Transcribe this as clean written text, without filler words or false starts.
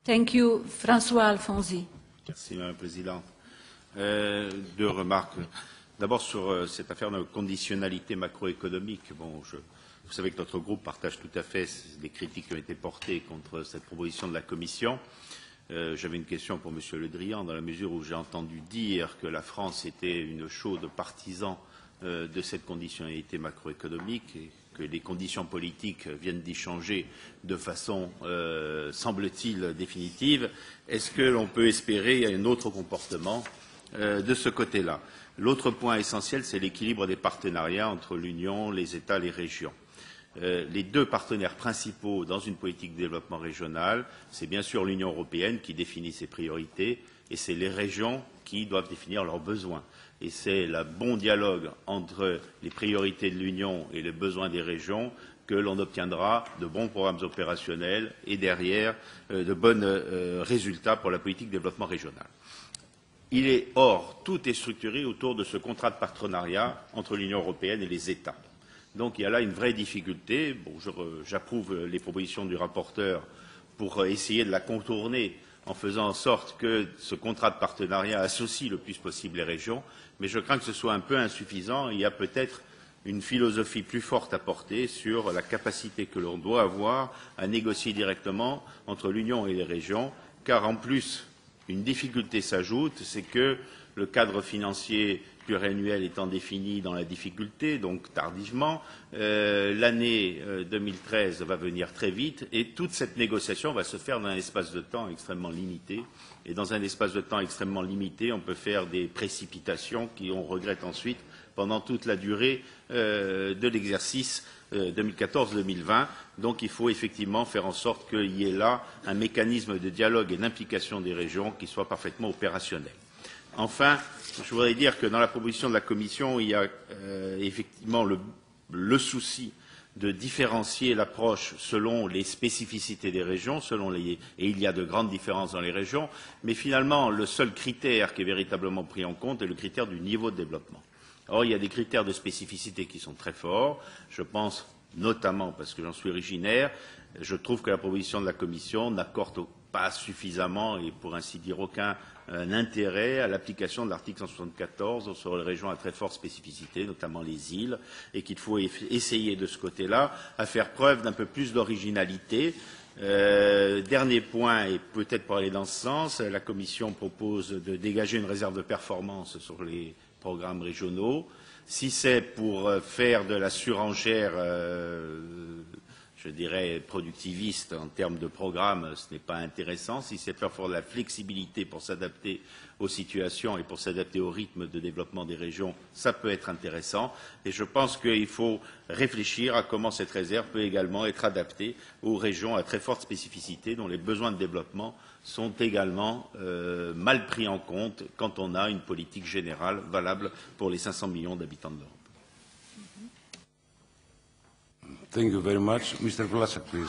Thank you, François Alfonsi. Merci, Madame la Présidente. Deux remarques. D'abord, sur cette affaire de conditionnalité macroéconomique. Bon, vous savez que notre groupe partage tout à fait les critiques qui ont été portées contre cette proposition de la Commission. J'avais une question pour M. Le Drian, dans la mesure où j'ai entendu dire que la France était une chaude partisan de cette conditionnalité macroéconomique et que les conditions politiques viennent d'y changer de façon, semble-t-il, définitive. Est-ce que l'on peut espérer un autre comportement de ce côté-là? L'autre point essentiel, c'est l'équilibre des partenariats entre l'Union, les États, les régions. Les deux partenaires principaux dans une politique de développement régional, c'est bien sûr l'Union européenne qui définit ses priorités et c'est les régions qui doivent définir leurs besoins. Et c'est le bon dialogue entre les priorités de l'Union et les besoins des régions que l'on obtiendra de bons programmes opérationnels et derrière de bons résultats pour la politique de développement régional. Tout est structuré autour de ce contrat de partenariat entre l'Union européenne et les États. Donc il y a là une vraie difficulté. Bon, j'approuve les propositions du rapporteur pour essayer de la contourner en faisant en sorte que ce contrat de partenariat associe le plus possible les régions, mais je crains que ce soit un peu insuffisant. Il y a peut-être une philosophie plus forte à porter sur la capacité que l'on doit avoir à négocier directement entre l'Union et les régions, car en plus, une difficulté s'ajoute, c'est que le cadre financier pluriannuel étant défini dans la difficulté, donc tardivement, l'année 2013 va venir très vite et toute cette négociation va se faire dans un espace de temps extrêmement limité. Et dans un espace de temps extrêmement limité, on peut faire des précipitations qu'on regrette ensuite pendant toute la durée de l'exercice 2014-2020. Donc il faut effectivement faire en sorte qu'il y ait là un mécanisme de dialogue et d'implication des régions qui soit parfaitement opérationnel. Enfin, je voudrais dire que dans la proposition de la Commission, il y a effectivement le souci de différencier l'approche selon les spécificités des régions, et il y a de grandes différences dans les régions, mais finalement, le seul critère qui est véritablement pris en compte est le critère du niveau de développement. Or, il y a des critères de spécificité qui sont très forts. Je pense notamment, parce que j'en suis originaire, je trouve que la proposition de la Commission n'accorde pas suffisamment, et pour ainsi dire aucun intérêt à l'application de l'article 174 sur les régions à très forte spécificité, notamment les îles, et qu'il faut essayer de ce côté-là à faire preuve d'un peu plus d'originalité. Dernier point, et peut-être pour aller dans ce sens, la Commission propose de dégager une réserve de performance sur les programmes régionaux. Si c'est pour faire de la surenchère, je dirais, productiviste en termes de programme, ce n'est pas intéressant. Si c'est pour faire de la flexibilité pour s'adapter aux situations et pour s'adapter au rythme de développement des régions, ça peut être intéressant. Et je pense qu'il faut réfléchir à comment cette réserve peut également être adaptée aux régions à très forte spécificité, dont les besoins de développement sont également mal pris en compte quand on a une politique générale valable pour les 500 millions d'habitants de l'Europe. Thank you very much. Mr. Vlasak, please.